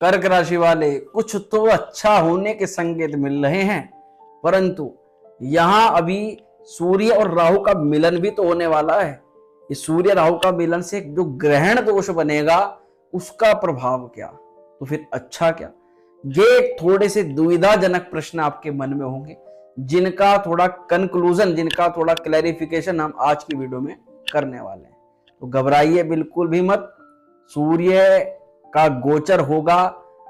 कर्क राशि वाले, कुछ तो अच्छा होने के संकेत मिल रहे हैं, परंतु यहां अभी सूर्य और राहु का मिलन भी तो होने वाला है। इस सूर्य राहु का मिलन से जो ग्रहण दोष बनेगा उसका प्रभाव क्या, तो फिर अच्छा क्या। ये थोड़े से दुविधाजनक प्रश्न आपके मन में होंगे, जिनका थोड़ा कंक्लूजन, जिनका थोड़ा क्लैरिफिकेशन हम आज की वीडियो में करने वाले हैं। तो घबराइए बिल्कुल भी मत। सूर्य का गोचर होगा,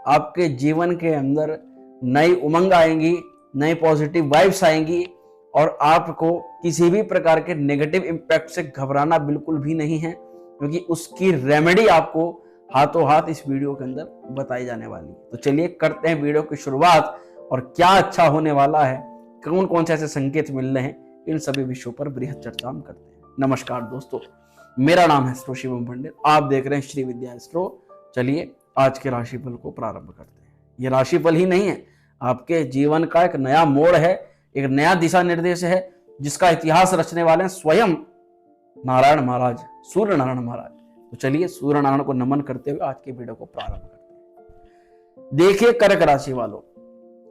आपके जीवन के अंदर नई उमंग आएंगी, नई पॉजिटिव वाइब्स आएंगी, और आपको किसी भी प्रकार के नेगेटिव इंपैक्ट से घबराना बिल्कुल भी नहीं है, क्योंकि उसकी रेमेडी आपको हाथों हाथ इस वीडियो के अंदर बताई जाने वाली है। तो चलिए करते हैं वीडियो की शुरुआत, और क्या अच्छा होने वाला है, कौन कौन से ऐसे संकेत मिल रहे हैं, इन सभी विषयों पर बृहद चर्चा हम करते हैं। नमस्कार दोस्तों, मेरा नाम है एस्ट्रो शिवम पंडित, आप देख रहे हैं श्री विद्या एस्ट्रो। चलिए आज के राशिफल को प्रारंभ करते हैं। ये राशिफल ही नहीं है, आपके जीवन का एक नया मोड़ है, एक नया दिशा निर्देश है, जिसका इतिहास रचने वाले हैं स्वयं नारायण महाराज, सूर्य नारायण महाराज। तो चलिए सूर्य नारायण को नमन करते हुए आज के वीडियो को प्रारंभ करते हैं। देखिए कर्क राशि वालों,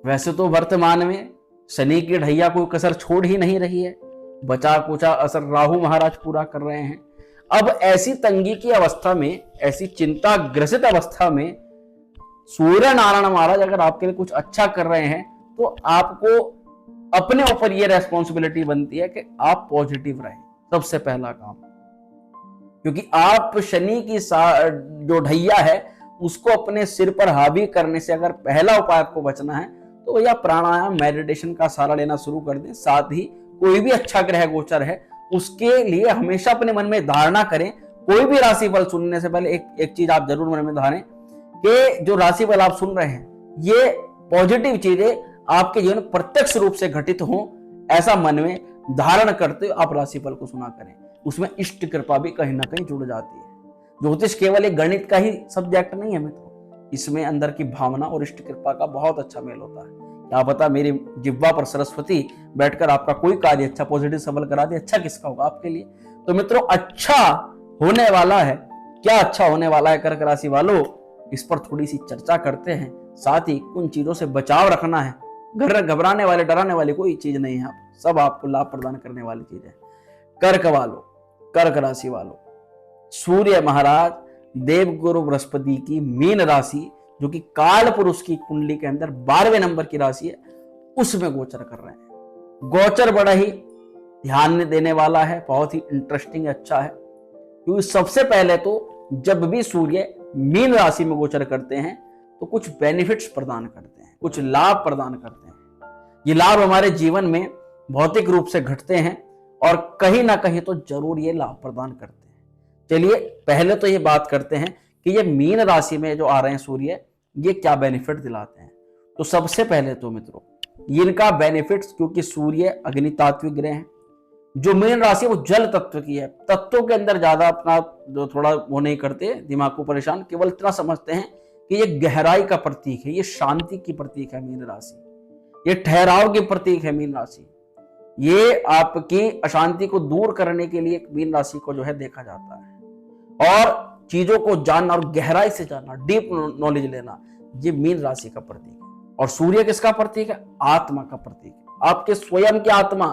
वैसे तो वर्तमान में शनि की ढैया कोई कसर छोड़ ही नहीं रही है, बचा कुचा असर राहु महाराज पूरा कर रहे हैं। अब ऐसी तंगी की अवस्था में, ऐसी चिंता ग्रसित अवस्था में सूर्य नारायण महाराज अगर आपके लिए कुछ अच्छा कर रहे हैं, तो आपको अपने ऊपर यह रेस्पॉन्सिबिलिटी बनती है कि आप पॉजिटिव रहें, सबसे पहला काम। क्योंकि आप शनि की जो ढैया है उसको अपने सिर पर हावी करने से अगर पहला उपाय आपको बचना है, तो भैया प्राणायाम, मेडिटेशन का सहारा लेना शुरू कर दें। साथ ही कोई भी अच्छा ग्रह गोचर है उसके लिए हमेशा अपने मन में धारणा करें। कोई भी राशिफल सुनने से पहले एक चीज आप जरूर मन में धारें कि जो राशिफल आप सुन रहे हैं ये पॉजिटिव चीजें आपके जीवन में प्रत्यक्ष रूप से घटित हो, ऐसा मन में धारण करते हुए आप राशिफल को सुना करें। उसमें इष्ट कृपा भी कहीं ना कहीं जुड़ जाती है। ज्योतिष केवल एक गणित का ही सब्जेक्ट नहीं है मित्रों, इसमें अंदर की भावना और इष्ट कृपा का बहुत अच्छा मेल होता है। क्या पता मेरी जिह्वा पर सरस्वती बैठकर आपका कोई कार्य अच्छा पॉजिटिव सफल करा दे, अच्छा किसका होगा आपके लिए। तो मित्रों अच्छा होने वाला है, क्या अच्छा होने वाला है कर्क राशि वालों, इस पर थोड़ी सी चर्चा करते हैं। साथ ही उन चीजों से बचाव रखना है, घबराने वाले, डराने वाली कोई चीज नहीं है, सब आपको लाभ प्रदान करने वाली चीज है। कर्क वालों, कर्क राशि वालों, सूर्य महाराज देवगुरु बृहस्पति की मीन राशि, जो कि काल पुरुष की कुंडली के अंदर 12वें नंबर की राशि है, उसमें गोचर कर रहे हैं। गोचर बड़ा ही ध्यान देने वाला है, बहुत ही इंटरेस्टिंग अच्छा है। क्योंकि सबसे पहले तो जब भी सूर्य मीन राशि में गोचर करते हैं तो कुछ बेनिफिट्स प्रदान करते हैं, कुछ लाभ प्रदान करते हैं। ये लाभ हमारे जीवन में भौतिक रूप से घटते हैं और कहीं ना कहीं तो जरूर ये लाभ प्रदान करते हैं। चलिए पहले तो ये बात करते हैं कि ये मीन राशि में जो आ रहे हैं सूर्य, ये क्या बेनिफिट दिलाते हैं। तो सबसे पहले तो मित्रों इनका बेनिफिट्स, क्योंकि सूर्य अग्नि तात्विक ग्रह है, जो मीन राशि वो जल तत्व की है, तत्वों के अंदर ज्यादा अपना जो थोड़ा वो नहीं करते, दिमाग को परेशान, केवल इतना समझते हैं कि ये गहराई का प्रतीक है, ये शांति की प्रतीक है मीन राशि, ये ठहराव की प्रतीक है मीन राशि। ये आपकी अशांति को दूर करने के लिए मीन राशि को जो है देखा जाता है, और चीजों को जानना और गहराई से जानना, डीप नॉलेज लेना, ये मीन राशि का प्रतीक है। और सूर्य किसका प्रतीक है? आत्मा का प्रतीक है। आपके स्वयं की आत्मा,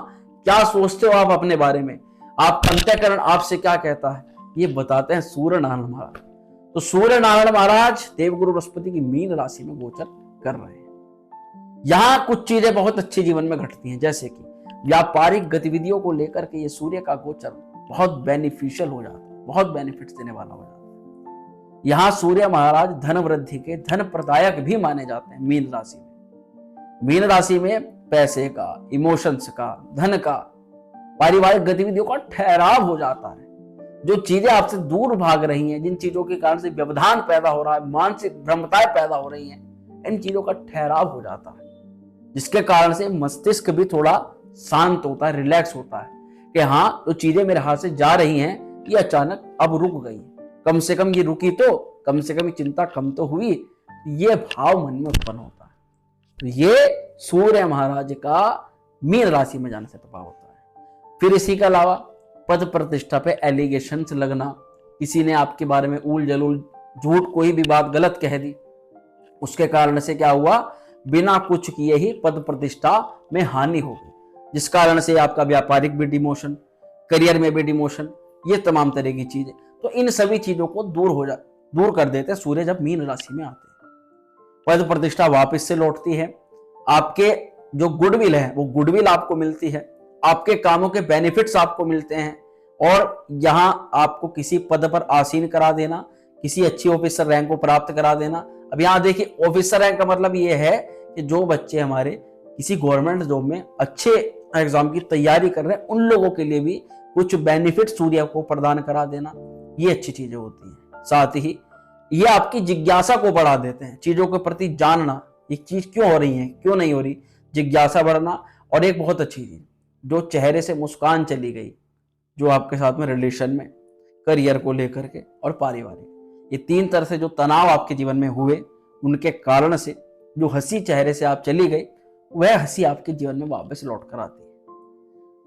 क्या सोचते हो आप अपने बारे में, आप अंतःकरण आपसे क्या कहता है, ये बताते हैं सूर्य नारायण महाराज। तो सूर्य नारायण महाराज देवगुरु बृहस्पति की मीन राशि में गोचर कर रहे हैं। यहां कुछ चीजें बहुत अच्छी जीवन में घटती हैं, जैसे कि व्यापारिक गतिविधियों को लेकर के ये सूर्य का गोचर बहुत बेनिफिशियल हो जाता है, बहुत बेनिफिट्स देने वाला हो जाता है। यहां सूर्य महाराज धन वृद्धि के धन प्रदायक भी माने जाते हैं मीन राशि में। मीन राशि में पैसे का, इमोशंस का, धन का, पारिवारिक गतिविधियों का ठहराव हो जाता है। जो चीजें आपसे दूर भाग रही हैं, जिन चीजों के कारण से व्यवधान पैदा हो रहा है, मानसिक भ्रमताएं पैदा हो रही हैं, इन चीजों का ठहराव हो जाता है, जिसके कारण से मस्तिष्क भी थोड़ा शांत होता है, रिलैक्स होता है कि हाँ जो चीजें मेरे हाथ से जा रही हैं ये अचानक अब रुक गई, कम से कम ये रुकी, तो कम से कम ये चिंता कम तो हुई, ये भाव मन में उत्पन्न होता है। तो ये सूर्य महाराज का मीन राशि में जाने से प्रभाव होता है। फिर इसी के अलावा पद प्रतिष्ठा पे एलिगेशंस लगना, किसी ने आपके बारे में ऊल जलूल झूठ कोई भी बात गलत कह दी, उसके कारण से क्या हुआ, बिना कुछ किए ही पद प्रतिष्ठा में हानि हो गई, जिस कारण से आपका व्यापारिक भी डिमोशन, करियर में भी डिमोशन, ये तमाम तरह की चीजें। तो इन सभी चीजों को दूर कर देते हैं सूर्य जब मीन राशि में आते हैं। पद प्रतिष्ठा वापस से लौटती है, आपके जो गुडविल है वो गुडविल आपको मिलती है, आपके कामों के बेनिफिट्स आपको मिलते हैं, और यहां आपको किसी पद पर आसीन करा देना, किसी अच्छी ऑफिसर रैंक को प्राप्त करा देना। अब यहां देखिए, ऑफिसर रैंक का मतलब ये है कि जो बच्चे हमारे किसी गवर्नमेंट जॉब में अच्छे एग्जाम की तैयारी कर रहे हैं, उन लोगों के लिए भी कुछ बेनिफिट सूर्य को प्रदान करा देना, ये अच्छी चीजें होती हैं। साथ ही ये आपकी जिज्ञासा को बढ़ा देते हैं, चीजों के प्रति जानना, ये चीज क्यों हो रही है, क्यों नहीं हो रही, जिज्ञासा बढ़ना। और एक बहुत अच्छी चीज, जो चेहरे से मुस्कान चली गई, जो आपके साथ में रिलेशन में, करियर को लेकर के और पारिवारिक, ये तीन तरह से जो तनाव आपके जीवन में हुए, उनके कारण से जो हंसी चेहरे से आप चली गई, वह हंसी आपके जीवन में वापस लौट कर आती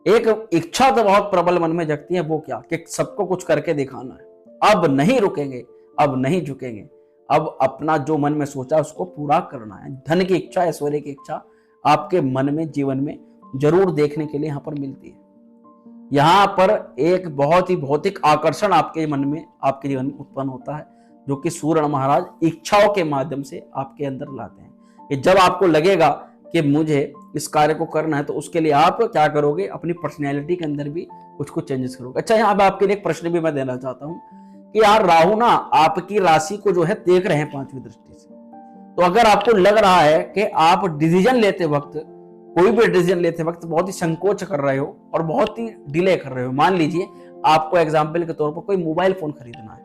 है। एक इच्छा तो बहुत प्रबल मन में जगती है, वो क्या, कि सबको कुछ करके दिखाना है, अब नहीं रुकेंगे, अब नहीं झुकेंगे, अब अपना जो मन में सोचा उसको पूरा करना है। धन की इच्छा, ऐश्वर्य की इच्छा आपके मन में, जीवन में जरूर देखने के लिए यहाँ पर मिलती है। यहाँ पर एक बहुत ही भौतिक आकर्षण आपके मन में, आपके जीवन में उत्पन्न होता है, जो कि सूर्य महाराज इच्छाओं के माध्यम से आपके अंदर लाते हैं। कि जब आपको लगेगा कि मुझे इस कार्य को करना है, तो उसके लिए आप क्या करोगे, अपनी पर्सनैलिटी के अंदर भी कुछ चेंजेस करोगे। अच्छा, यहाँ पे आपके लिए एक प्रश्न भी मैं देना चाहता हूँ कि यार राहु ना आपकी राशि को जो है देख रहे हैं 5वीं दृष्टि से। तो अगर आपको लग रहा है कि आप डिसीजन लेते वक्त, कोई भी डिसीजन लेते वक्त बहुत ही संकोच कर रहे हो और बहुत ही डिले कर रहे हो, मान लीजिए आपको एग्जाम्पल के तौर पर कोई मोबाइल फोन खरीदना है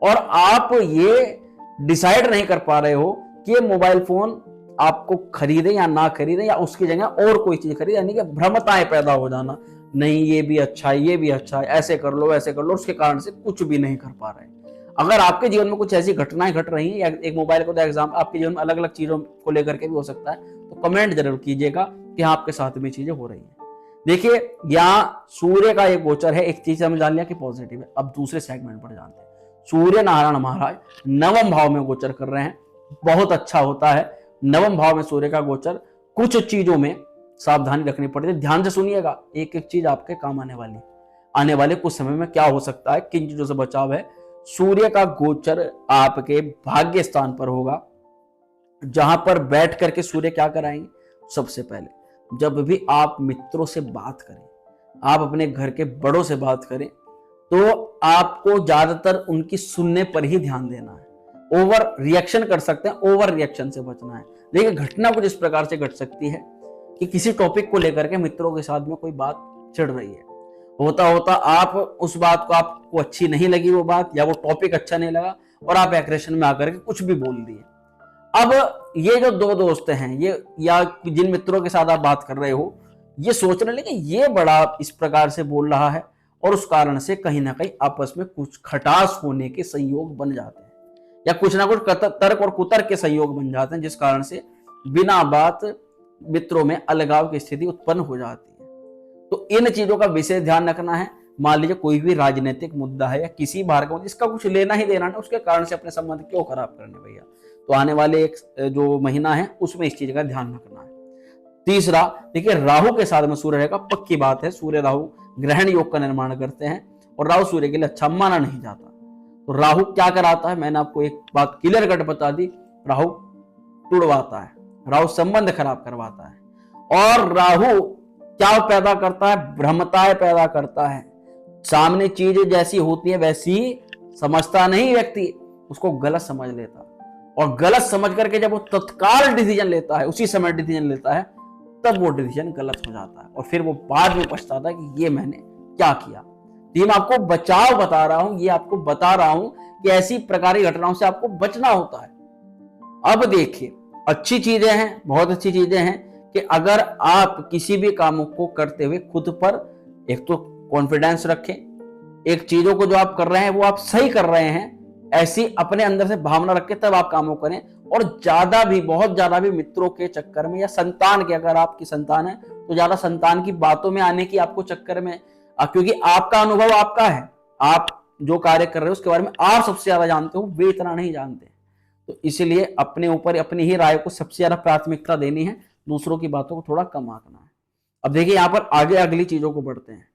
और आप ये डिसाइड नहीं कर पा रहे हो कि ये मोबाइल फोन आपको खरीदे या ना खरीदे, या उसकी जगह और कोई चीज खरीदे, यानी कि भ्रमताएं पैदा हो जाना, नहीं ये भी अच्छा है, ये भी अच्छा है, ऐसे कर लो वैसे कर लो, उसके कारण से कुछ भी नहीं कर पा रहे। अगर आपके जीवन में कुछ ऐसी घटनाएं घट रही हैं, या एक मोबाइल को तो एग्जाम आपके जीवन में अलग अलग चीजों को लेकर के भी हो सकता है, तो कमेंट जरूर कीजिएगा कि हाँ आपके साथ में चीजें हो रही हैं। देखिए, यहाँ सूर्य का एक गोचर है, एक चीज हमने जान लिया कि पॉजिटिव है। अब दूसरे सेगमेंट पर जानते हैं। सूर्य नारायण महाराज नवम भाव में गोचर कर रहे हैं, बहुत अच्छा होता है नवम भाव में सूर्य का गोचर। कुछ चीजों में सावधानी रखनी पड़ती है, ध्यान से सुनिएगा, एक एक चीज आपके काम आने वाली, आने वाले कुछ समय में क्या हो सकता है, किन चीजों से बचाव है। सूर्य का गोचर आपके भाग्य स्थान पर होगा, जहां पर बैठ करके सूर्य क्या कराएंगे, सबसे पहले जब भी आप मित्रों से बात करें, आप अपने घर के बड़ों से बात करें, तो आपको ज्यादातर उनकी सुनने पर ही ध्यान देना है। ओवर रिएक्शन कर सकते हैं, ओवर रिएक्शन से बचना है। देखिए, घटना कुछ इस प्रकार से घट सकती है कि किसी टॉपिक को लेकर के मित्रों के साथ में कोई बात छिड़ रही है, होता होता आप उस बात को, आपको अच्छी नहीं लगी वो बात, या वो टॉपिक अच्छा नहीं लगा, और आप एग्रेशन में आकर के कुछ भी बोल दिए। अब ये जो दो दोस्त हैं, ये या जिन मित्रों के साथ आप बात कर रहे हो, ये सोच रहे हैं कि ये बड़ा इस प्रकार से बोल रहा है, और उस कारण से कहीं ना कहीं आपस में कुछ खटास होने के संयोग बन जाते हैं, या कुछ ना कुछ तर्क और कुतर्क के संयोग बन जाते हैं, जिस कारण से बिना बात मित्रों में अलगाव की स्थिति उत्पन्न हो जाती है। तो इन चीजों का विशेष ध्यान रखना है। मान लीजिए कोई भी राजनीतिक मुद्दा है, या किसी बाहर का, जिसका कुछ लेना ही देना है, उसके कारण से अपने संबंध क्यों खराब करने भैया। तो आने वाले एक जो महीना है उसमें इस चीज का ध्यान रखना है। तीसरा, देखिए राहु के साथ में सूर्य रहेगा, पक्की बात है, सूर्य राहु ग्रहण योग का निर्माण करते हैं, और राहु सूर्य के लिए अच्छा माना नहीं जाता। तो राहु क्या कराता है, मैंने आपको एक बात क्लियर कट बता दी, राहु तुड़वाता है, राहु संबंध खराब करवाता है, और राहु क्या पैदा करता है, भ्रमताएं पैदा करता है। सामने चीज जैसी होती है वैसी समझता नहीं व्यक्ति, उसको गलत समझ लेता, और गलत समझ करके जब वो तत्काल डिसीजन लेता है, उसी समय डिसीजन लेता है, तब वो डिसीजन गलत हो जाता है, और फिर वो बाद में पछताता है कि ये मैंने क्या किया। ये मैं आपको बचाव बता रहा हूं, ये आपको बता रहा हूं कि ऐसी प्रकार की घटनाओं से आपको बचना होता है। अब देखिए, अच्छी चीजें हैं, बहुत अच्छी चीजें हैं कि अगर आप किसी भी कामों को करते हुए खुद पर एक तो कॉन्फिडेंस रखें, एक चीजों को जो आप कर रहे हैं वो आप सही कर रहे हैं, ऐसी अपने अंदर से भावना रख के तब आप कामों करें। और ज्यादा भी, बहुत ज्यादा भी मित्रों के चक्कर में, या संतान के, अगर आपकी संतान है तो ज्यादा संतान की बातों में आने की आपको चक्कर में, क्योंकि आपका अनुभव आपका है, आप जो कार्य कर रहे हो उसके बारे में आप सबसे ज्यादा जानते हो, वे इतना नहीं जानते। तो इसलिए अपने ऊपर अपनी ही राय को सबसे ज्यादा प्राथमिकता देनी है, दूसरों की बातों को थोड़ा कम आंकना है। अब देखिए यहाँ पर आगे अगली चीजों को बढ़ते हैं।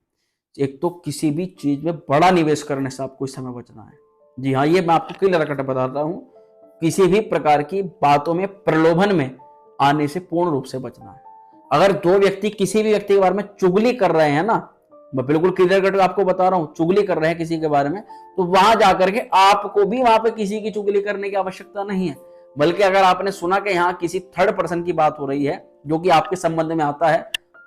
एक तो किसी भी चीज में बड़ा निवेश करने से आपको इस समय बचना है। जी हाँ, ये मैं आपको क्लियर कट बताता हूँ, किसी भी प्रकार की बातों में प्रलोभन में आने से पूर्ण रूप से बचना है। अगर दो व्यक्ति किसी भी व्यक्ति के बारे में चुगली कर रहे हैं ना, मैं बिल्कुल क्लियर कट आपको बता रहा हूं, चुगली कर रहे हैं किसी के बारे में, तो वहां जाकर के आपको भी वहां पे किसी की चुगली करने की आवश्यकता नहीं है। बल्कि अगर आपने सुना कि यहाँ किसी थर्ड पर्सन की बात हो रही है जो कि आपके संबंध में आता है,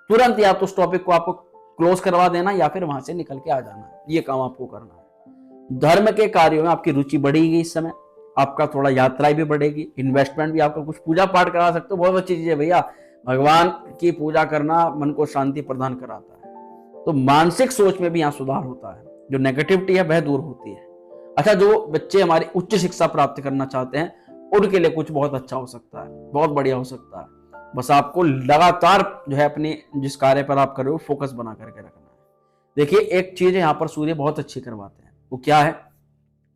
तुरंत या तो उस टॉपिक को आपको क्लोज करवा देना या फिर वहां से निकल के आ जाना है। ये काम आपको करना है। धर्म के कार्यों में आपकी रुचि बढ़ेगी इस समय, आपका थोड़ा यात्राएं भी बढ़ेगी, इन्वेस्टमेंट भी, आपका कुछ पूजा पाठ करा सकते हो, बहुत अच्छी चीज है भैया। भगवान की पूजा करना मन को शांति प्रदान कराता है। तो मानसिक सोच में भी यहाँ सुधार होता है, जो नेगेटिविटी है वह दूर होती है। अच्छा, जो बच्चे हमारी उच्च शिक्षा प्राप्त करना चाहते हैं उनके लिए कुछ बहुत अच्छा हो सकता है, बहुत बढ़िया हो सकता है। बस आपको लगातार जो है अपनी जिस कार्य पर आप कर रहे हो फोकस बना करके रखना है। देखिए एक चीज यहाँ पर सूर्य बहुत अच्छी करवाते हैं, वो क्या है,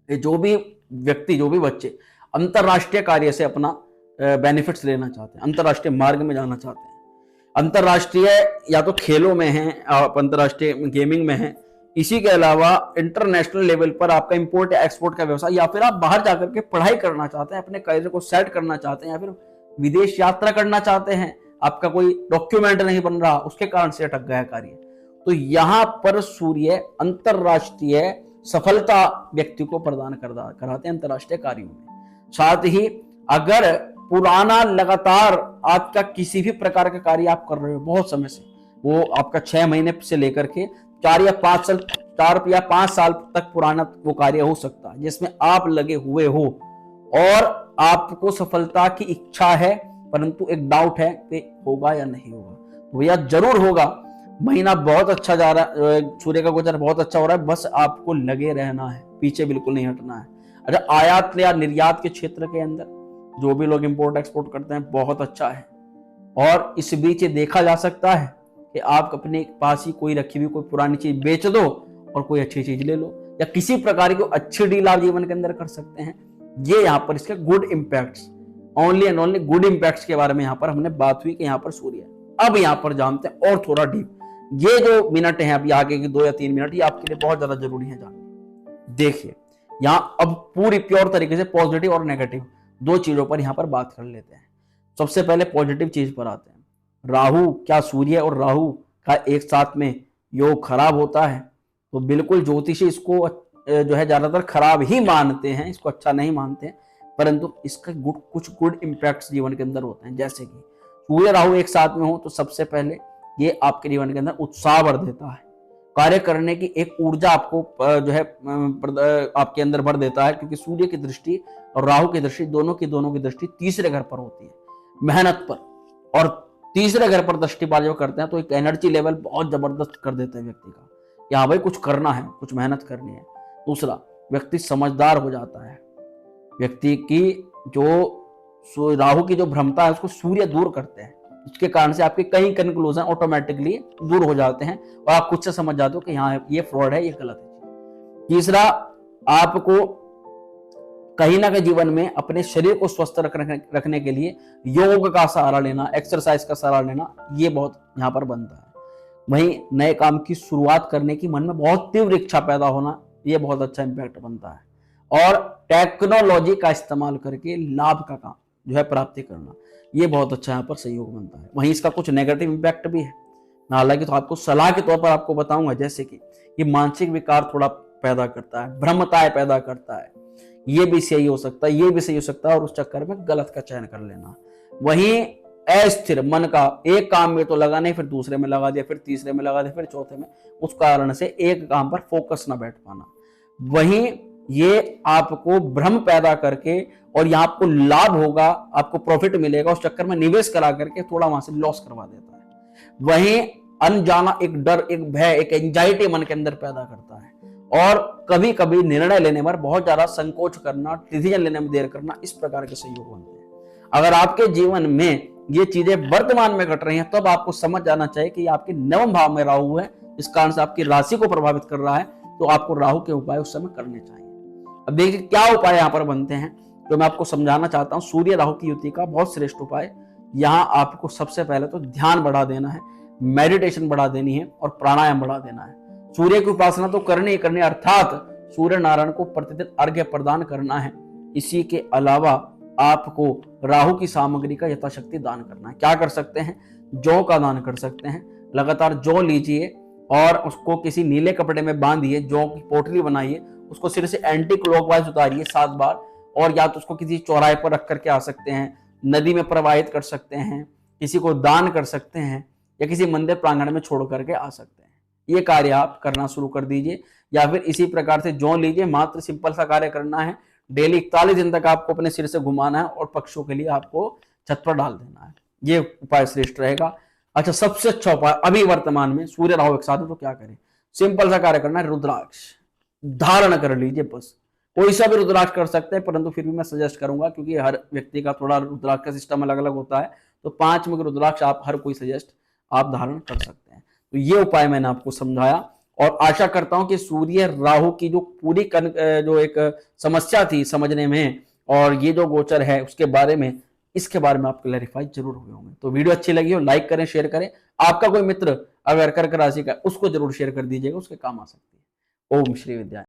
जो भी व्यक्ति, जो भी बच्चे अंतरराष्ट्रीय कार्य से अपना बेनिफिट्स लेना चाहते हैं, अंतरराष्ट्रीय मार्ग में जाना चाहते हैं, अंतरराष्ट्रीय या तो खेलों में हैं, आप अंतरराष्ट्रीय गेमिंग में हैं, इसी के अलावा इंटरनेशनल लेवल पर आपका इंपोर्ट या एक्सपोर्ट का व्यवसाय, या फिर आप बाहर जाकर के पढ़ाई करना चाहते हैं, अपने करियर को सेट करना चाहते हैं, या फिर विदेश यात्रा करना चाहते हैं, आपका कोई डॉक्यूमेंट नहीं बन रहा, उसके कारण से अटक गया कार्य, तो यहां पर सूर्य अंतरराष्ट्रीय सफलता व्यक्ति को प्रदान कराते हैं अंतरराष्ट्रीय कार्यों में। साथ ही अगर पुराना लगातार आपका किसी भी प्रकार का कार्य आप कर रहे हो बहुत समय से, वो आपका 6 महीने से लेकर के 4 या 5 साल तक पुराना वो कार्य हो सकता है जिसमें आप लगे हुए हो और आपको सफलता की इच्छा है, परंतु एक डाउट है कि होगा या नहीं होगा, तो भैया जरूर होगा। महीना बहुत अच्छा जा रहा है, सूर्य का गोचर बहुत अच्छा हो रहा है, बस आपको लगे रहना है, पीछे बिल्कुल नहीं हटना है। अच्छा, आयात या निर्यात के क्षेत्र के अंदर जो भी लोग इंपोर्ट एक्सपोर्ट करते हैं बहुत अच्छा है। और इस बीच ये देखा जा सकता है कि आप अपने पास ही कोई रखी हुई कोई पुरानी चीज बेच दो और कोई अच्छी चीज ले लो, या किसी प्रकार की अच्छी डील आप जीवन के अंदर कर सकते हैं। ये यहाँ पर इसके good impacts, only and only good impacts के बारे में यहाँ पर हमने बात हुई कि यहाँ पर सूर्य। अब यहाँ पर जानते हैं और थोड़ा डीप, ये जो मिनट है अभी आगे के 2 या 3 मिनट, ये आपके लिए बहुत ज्यादा जरूरी है जानना। देखिए यहाँ अब पूरी प्योर तरीके से पॉजिटिव और नेगेटिव दो चीजों पर यहाँ पर बात कर लेते हैं। सबसे पहले पॉजिटिव चीज पर आते हैं। राहु, क्या सूर्य और राहु का एक साथ में योग खराब होता है? तो बिल्कुल ज्योतिषी इसको जो है ज्यादातर खराब ही मानते हैं, इसको अच्छा नहीं मानते हैं, परंतु इसका कुछ गुड इंपैक्ट्स जीवन के अंदर होते हैं। जैसे कि सूर्य राहु एक साथ में हो तो सबसे पहले ये आपके जीवन के अंदर उत्साह भर देता है, कार्य करने की एक ऊर्जा आपको जो है आपके अंदर भर देता है, क्योंकि सूर्य की दृष्टि और राहु की दृष्टि दोनों की दृष्टि तीसरे घर पर होती है, मेहनत पर। और तीसरे घर पर दृष्टिपात जब करते हैं तो एक एनर्जी लेवल बहुत जबरदस्त कर देते हैं व्यक्ति का, कि हाँ भाई कुछ करना है, कुछ मेहनत करनी है। दूसरा, व्यक्ति समझदार हो जाता है, व्यक्ति की जो राहु की जो भ्रमता है उसको सूर्य दूर करते हैं, उसके कारण से आपके कई कंक्लूजन ऑटोमेटिकली दूर हो जाते हैं और आप खुद से समझ जाते हो कि हाँ ये फ्रॉड है, ये गलत है। तीसरा, आपको कहीं ना कहीं जीवन में अपने शरीर को स्वस्थ रखने के लिए योग का सहारा लेना, एक्सरसाइज का सहारा लेना, ये बहुत यहाँ पर बनता है। वहीं नए काम की शुरुआत करने की मन में बहुत तीव्र इच्छा पैदा होना, ये बहुत अच्छा इंपैक्ट बनता है। और टेक्नोलॉजी का इस्तेमाल करके लाभ का काम जो है प्राप्ति करना, ये बहुत अच्छा यहाँ पर सहयोग बनता है। वहीं इसका कुछ नेगेटिव इंपैक्ट भी है, मैं हालांकि तो आपको सलाह के तौर पर आपको बताऊंगा। जैसे कि ये मानसिक विकार थोड़ा पैदा करता है, भ्रमताएं पैदा करता है, ये भी सही हो सकता है, ये भी सही हो सकता है, और उस चक्कर में गलत का चयन कर लेना। वहीं अस्थिर मन का, एक काम में तो लगा नहीं, फिर दूसरे में लगा दिया, फिर तीसरे में लगा दिया, फिर चौथे में, उस कारण से एक काम पर फोकस ना बैठ पाना। वहीं ये आपको भ्रम पैदा करके, और यहाँ आपको लाभ होगा, आपको प्रॉफिट मिलेगा, उस चक्कर में निवेश करा करके थोड़ा वहां से लॉस करवा देता है। वहीं अनजाना एक डर, एक भय, एक एंजाइटी मन के अंदर पैदा करता है, और कभी कभी निर्णय लेने पर बहुत ज्यादा संकोच करना, डिसीजन लेने में देर करना, इस प्रकार के सहयोग बनते हैं। अगर आपके जीवन में ये चीजें वर्तमान में घट रही हैं, तब आपको समझ जाना चाहिए कि आपके नवम भाव में राहु है, इस कारण से आपकी राशि को प्रभावित कर रहा है, तो आपको राहु के उपाय उस समय करने चाहिए। अब देखिए क्या उपाय यहाँ पर बनते हैं। जो मैं आपको समझाना चाहता हूँ, सूर्य राहु की युति का बहुत श्रेष्ठ उपाय। यहाँ आपको सबसे पहले तो ध्यान बढ़ा देना है, मेडिटेशन बढ़ा देनी है और प्राणायाम बढ़ा देना है। सूर्य की उपासना तो करनी ही करनी, अर्थात सूर्य नारायण को प्रतिदिन अर्घ्य प्रदान करना है। इसी के अलावा आपको राहु की सामग्री का यथाशक्ति दान करना है। क्या कर सकते हैं? जौ का दान कर सकते हैं। लगातार जौ लीजिए और उसको किसी नीले कपड़े में बांधिए, जौ की पोटली बनाइए, उसको सिर से एंटी क्लॉकवाइज उतारिए 7 बार, और या तो उसको किसी चौराहे पर रख करके आ सकते हैं, नदी में प्रवाहित कर सकते हैं, किसी को दान कर सकते हैं, या किसी मंदिर प्रांगण में छोड़ करके आ सकते हैं। ये कार्य आप करना शुरू कर दीजिए। या फिर इसी प्रकार से जौ लीजिए, मात्र सिंपल सा कार्य करना है। डेली 41 दिन तक आपको अपने सिर से घुमाना है और पक्षियों के लिए आपको छत पर डाल देना है। ये उपाय श्रेष्ठ रहेगा। अच्छा, सबसे अच्छा उपाय अभी वर्तमान में सूर्य राहु एक साथ है तो क्या करें? सिंपल सा कार्य करना है, रुद्राक्ष धारण कर लीजिए। बस कोई सा भी रुद्राक्ष कर सकते हैं, परंतु फिर भी मैं सजेस्ट करूंगा, क्योंकि हर व्यक्ति का थोड़ा रुद्राक्ष का सिस्टम अलग अलग होता है, तो 5 मुख रुद्राक्ष आप हर कोई सजेस्ट आप धारण कर सकते हैं। तो ये उपाय मैंने आपको समझाया और आशा करता हूं कि सूर्य राहु की जो पूरी जो एक समस्या थी समझने में, और ये जो गोचर है उसके बारे में, इसके बारे में आप क्लैरिफाई जरूर हुए होंगे। तो वीडियो अच्छी लगी हो लाइक करें, शेयर करें। आपका कोई मित्र अगर कर्क राशि का, उसको जरूर शेयर कर दीजिएगा, उसके काम आ सकती है। ओम श्री विद्या।